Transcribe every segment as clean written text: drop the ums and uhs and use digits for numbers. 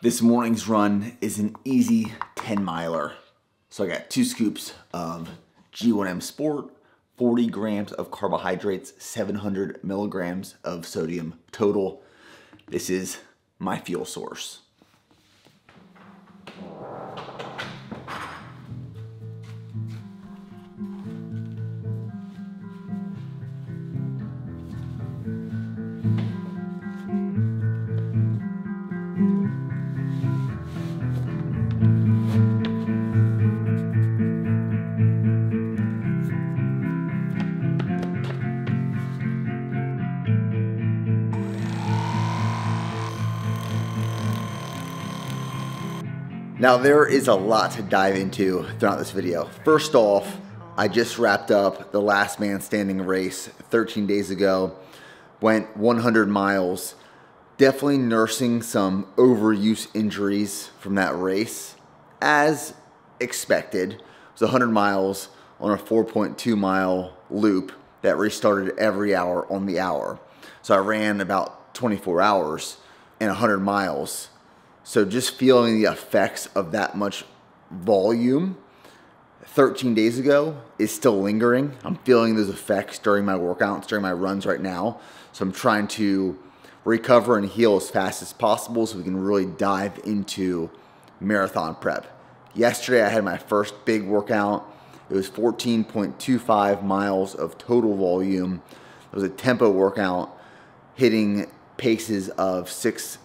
This morning's run is an easy 10 miler. So I got 2 scoops of G1M Sport, 40 grams of carbohydrates, 700 milligrams of sodium total. This is my fuel source. Now there is a lot to dive into throughout this video. First off, I just wrapped up the last man standing race 13 days ago, went 100 miles, definitely nursing some overuse injuries from that race, as expected. It was 100 miles on a 4.2 mile loop that restarted every hour on the hour. So I ran about 24 hours and 100 miles. So just feeling the effects of that much volume 13 days ago is still lingering. I'm feeling those effects during my workouts, during my runs right now. So I'm trying to recover and heal as fast as possible so we can really dive into marathon prep. Yesterday I had my first big workout. It was 14.25 miles of total volume. It was a tempo workout hitting paces of 6:15,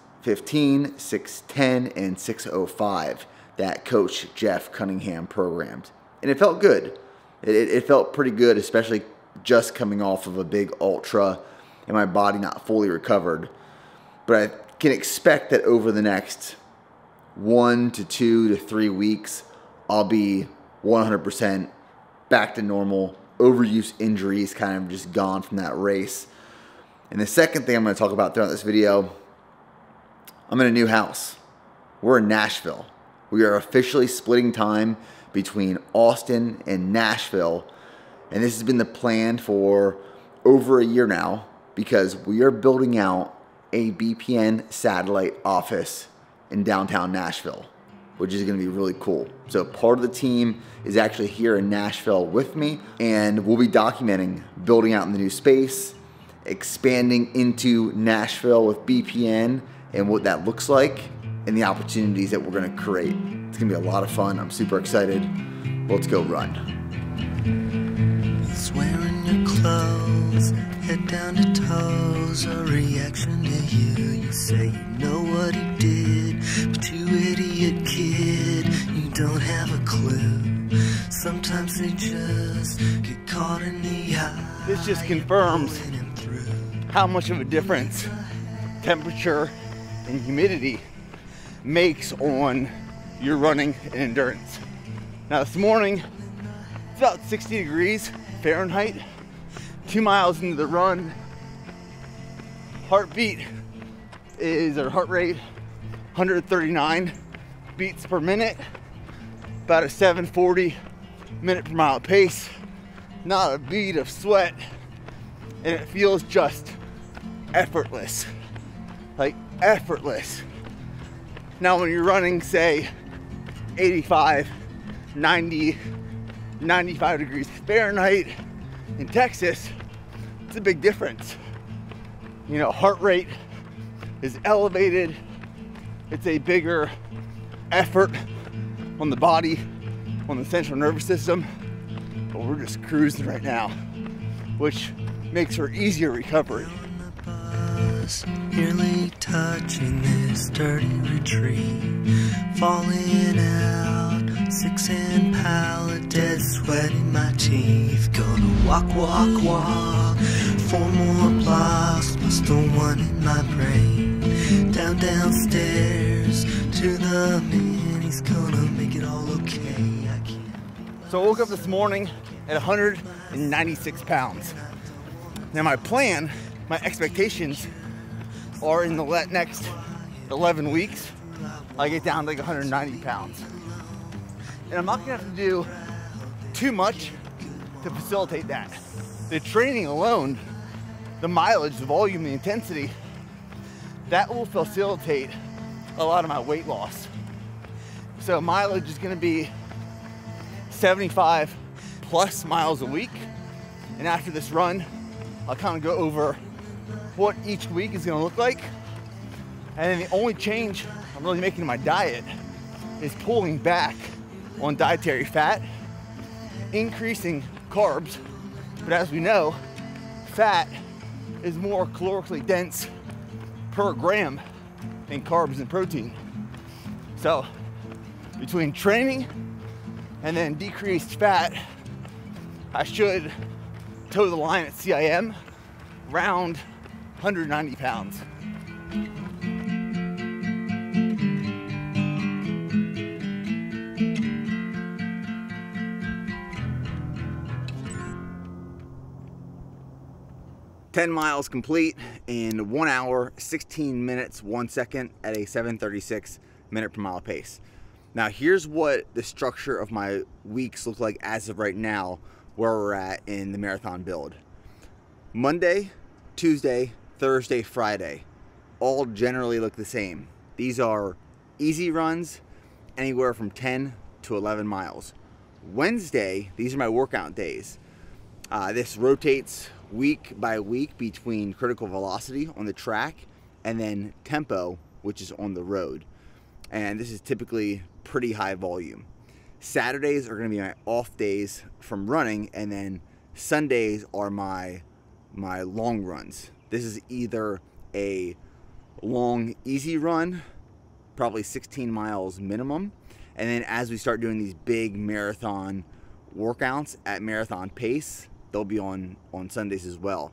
6:10, and 6:05 that Coach Jeff Cunningham programmed. And it felt good. It felt pretty good, especially just coming off of a big ultra and my body not fully recovered. But I can expect that over the next 1 to 2 to 3 weeks, I'll be 100% back to normal. Overuse injuries kind of just gone from that race. And the second thing I'm going to talk about throughout this video, I'm in a new house. We're in Nashville. We are officially splitting time between Austin and Nashville. And this has been the plan for over a year now because we are building out a BPN satellite office in downtown Nashville, which is going to be really cool. So part of the team is actually here in Nashville with me, and we'll be documenting building out in the new space, expanding into Nashville with BPN, and what that looks like, and the opportunities that we're gonna create. It's gonna be a lot of fun. I'm super excited. Let's go run. He's wearing your clothes, head down to toes, a reaction to you. You say you know what he did, but you idiot kid, you don't have a clue. Sometimes they just get caught in the eye. This just confirms how much of a difference temperature and humidity makes on your running and endurance. Now this morning, it's about 60 degrees Fahrenheit, 2 miles into the run. Heart rate, 139 beats per minute, about a 740 minute per mile pace, not a bead of sweat, and it feels just effortless. Like effortless. Now when you're running, say 85, 90, 95 degrees Fahrenheit in Texas, it's a big difference. You know, heart rate is elevated. It's a bigger effort on the body, on the central nervous system, but we're just cruising right now, which makes for easier recovery. Nearly touching this dirty retreat, falling out, 6-inch pallet, dead sweat in my teeth. Gonna walk, 4 more blocks, plus the one in my brain. Downstairs to the man, he's gonna make it all okay. I can't. So I woke up this morning at 196 pounds. Now my plan, my expectations are in the next 11 weeks, I get down to like 190 pounds. And I'm not gonna have to do too much to facilitate that. The training alone, the mileage, the volume, the intensity, that will facilitate a lot of my weight loss. So mileage is gonna be 75 plus miles a week. And after this run, I'll kind of go over what each week is gonna look like. And then the only change I'm really making to my diet is pulling back on dietary fat, increasing carbs. But as we know, fat is more calorically dense per gram than carbs and protein. So between training and then decreased fat, I should toe the line at CIM around 190 pounds. "10 miles complete in 1 hour, 16 minutes, 1 second at a 7:36 minute per mile pace." Now here's what the structure of my weeks look like as of right now, where we're at in the marathon build. Monday, Tuesday, Thursday, Friday, all generally look the same. These are easy runs, anywhere from 10 to 11 miles. Wednesday, these are my workout days. This rotates week by week between critical velocity on the track and then tempo, which is on the road. And this is typically pretty high volume. Saturdays are going to be my off days from running, and then Sundays are my long runs. This is either a long easy run, probably 16 miles minimum, and then as we start doing these big marathon workouts at marathon pace, they'll be on Sundays as well.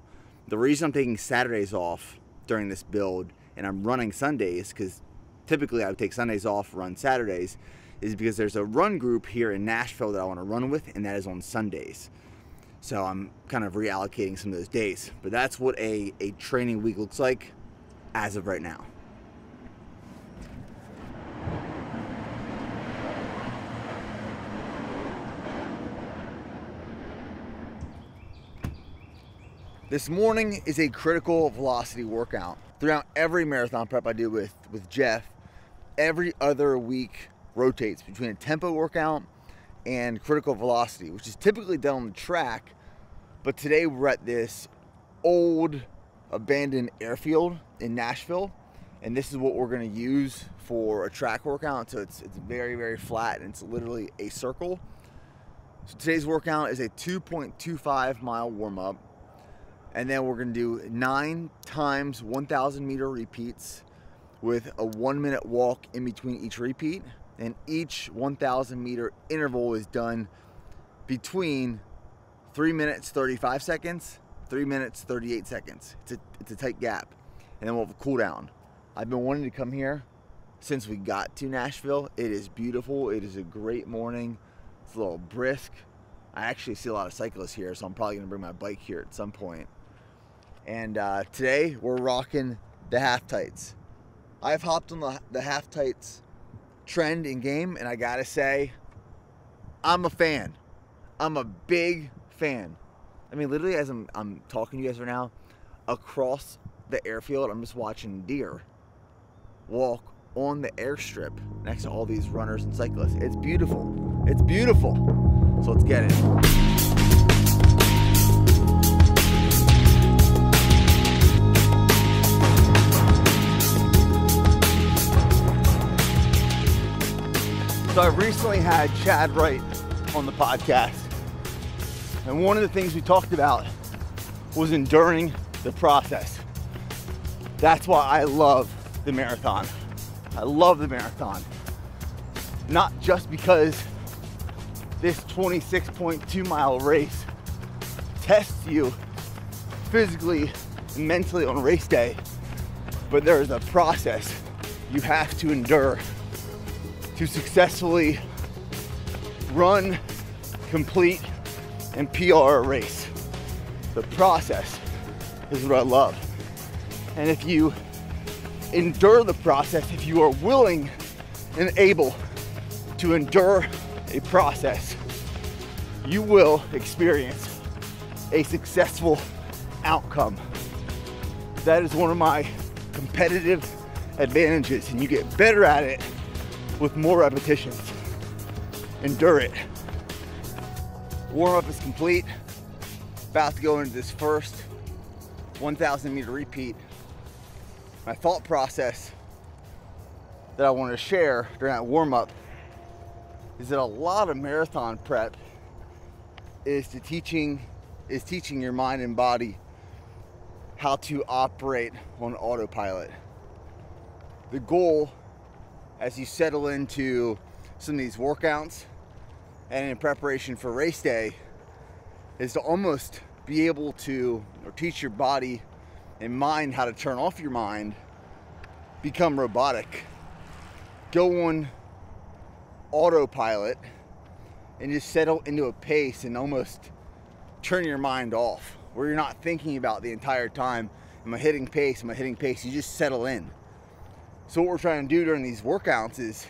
The reason I'm taking Saturdays off during this build and I'm running Sundays, because typically I would take Sundays off, run Saturdays, is because there's a run group here in Nashville that I want to run with, and that is on Sundays. So I'm kind of reallocating some of those days. But that's what a training week looks like as of right now. This morning is a critical velocity workout. Throughout every marathon prep I do with Jeff, every other week rotates between a tempo workout and critical velocity, which is typically done on the track. But today we're at this old abandoned airfield in Nashville, and this is what we're going to use for a track workout. So it's very, very flat, and it's literally a circle. So today's workout is a 2.25 mile warm-up, and then we're going to do 9 times 1,000 meter repeats with a 1 minute walk in between each repeat. And each 1,000 meter interval is done between 3 minutes 35 seconds, 3 minutes 38 seconds. It's a tight gap, and then we'll have a cool down. I've been wanting to come here since we got to Nashville. It is beautiful. It is a great morning. It's a little brisk. I actually see a lot of cyclists here, so I'm probably gonna bring my bike here at some point. And today we're rocking the half tights. I've hopped on the half tights trend in game, and I gotta say, I'm a fan. I'm a big fan. I mean, literally, as I'm talking to you guys right now, across the airfield, I'm just watching deer walk on the airstrip next to all these runners and cyclists. It's beautiful. It's beautiful. So let's get it. So I recently had Chad Wright on the podcast, and one of the things we talked about was enduring the process. That's why I love the marathon. I love the marathon. Not just because this 26.2 mile race tests you physically and mentally on race day, but there is a process you have to endure to successfully run, complete, and PR a race. The process is what I love. And if you endure the process, if you are willing and able to endure a process, you will experience a successful outcome. That is one of my competitive advantages, and you get better at it with more repetitions. Endure it. Warm up is complete. About to go into this first 1,000 meter repeat. My thought process that I want to share during that warm up is that a lot of marathon prep is teaching your mind and body how to operate on autopilot. The goal, as you settle into some of these workouts and in preparation for race day, is to almost be able to, or teach your body and mind how to turn off your mind, become robotic, go on autopilot, and just settle into a pace and almost turn your mind off, where you're not thinking about the entire time, am I hitting pace, am I hitting pace? You just settle in. So what we're trying to do during these workouts is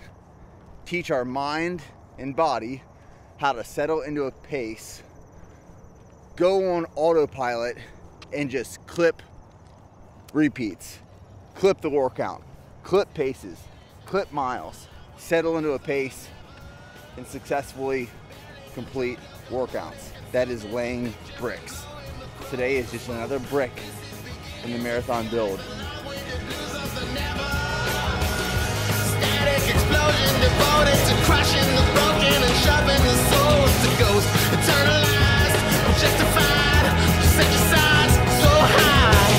teach our mind and body how to settle into a pace, go on autopilot, and just clip repeats, clip the workout, clip paces, clip miles, settle into a pace, and successfully complete workouts. That is laying bricks. Today is just another brick in the marathon build. Static explosion devoted to crushing the broken and shoving the souls to ghost. Eternalized, objectified, set your sights so high.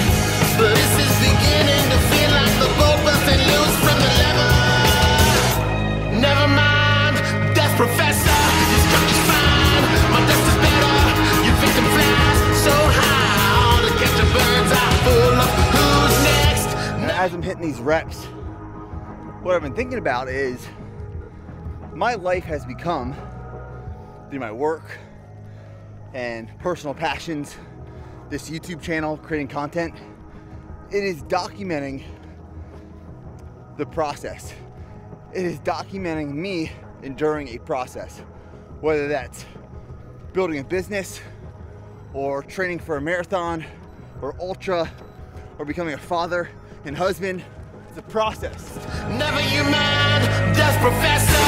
But this is beginning to feel like the boat busting loose from the lever. Never mind, death professor, your structure's fine. My dust is better, your victim flies so high. All to catch a bird's eye full of who's next. And as I'm hitting these reps, what I've been thinking about is my life has become, through my work and personal passions, this YouTube channel, creating content, it is documenting the process. It is documenting me enduring a process, whether that's building a business or training for a marathon or ultra or becoming a father and husband. It's a process. Never you mind, death professor.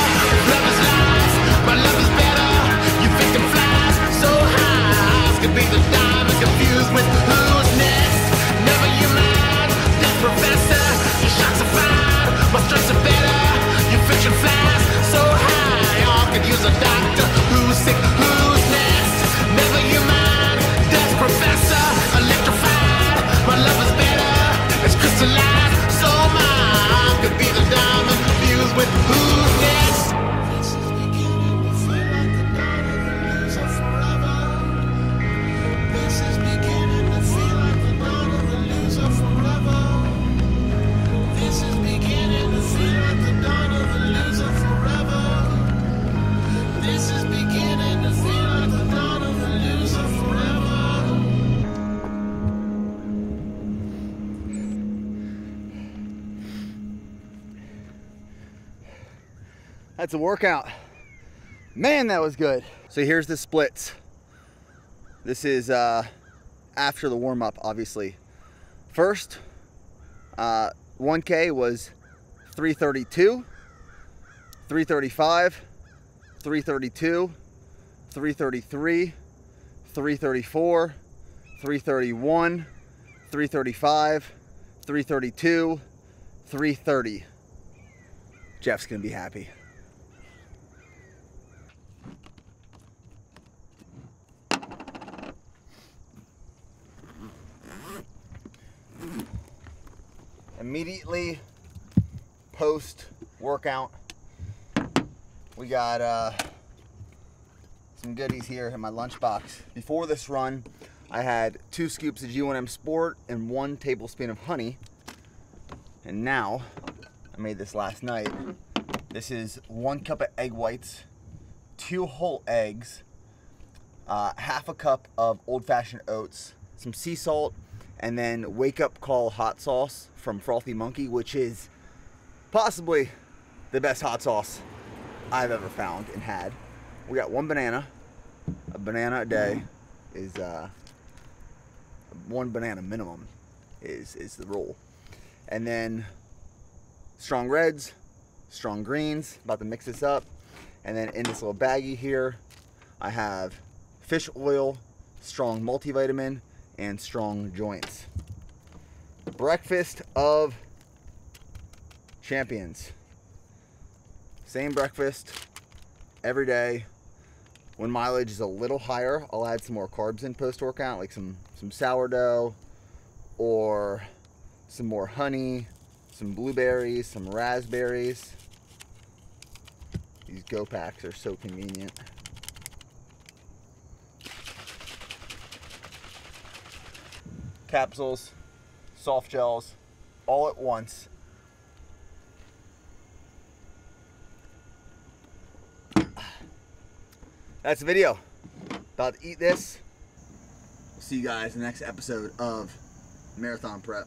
Love is lies, my love is better. You victim flies so high. Eyes could be the diamond confused with who's next. Never you mind, death professor. Your shots are fine, my strengths are better. Your fiction flies so high. All could use a doctor. Who's sick, who's next? Never you mind, death professor. Electrified, my love is better. It's crystallized. So mine could be the diamond fused with who's next. This is beginning to feel like the dawn of the loser forever. This is beginning to feel like the dawn of the loser forever. This is beginning to feel like the dawn of the loser forever. This is beginning to feel like the dawn of the loser forever. That's a workout. Man, that was good. So here's the splits. This is after the warm-up, obviously. First, 1K was 332, 335, 332, 333, 334, 331, 335, 332, 330. Jeff's gonna be happy. Immediately post workout, we got some goodies here in my lunchbox. Before this run, I had 2 scoops of G1M Sport and 1 tablespoon of honey. And now, I made this last night. This is 1 cup of egg whites, 2 whole eggs, half a cup of old-fashioned oats, some sea salt, and then Wake Up Call hot sauce from Frothy Monkey, which is possibly the best hot sauce I've ever found and had. We got 1 banana. A banana a day is 1 banana minimum is the rule. And then strong reds, strong greens. About to mix this up. And then in this little baggie here, I have fish oil, strong multivitamin, and strong joints. Breakfast of champions. Same breakfast every day. When mileage is a little higher, I'll add some more carbs in post-workout, like some sourdough or some more honey, some blueberries, some raspberries. These Go Packs are so convenient. Capsules, soft gels, all at once. That's the video. About to eat this. See you guys in the next episode of Marathon Prep.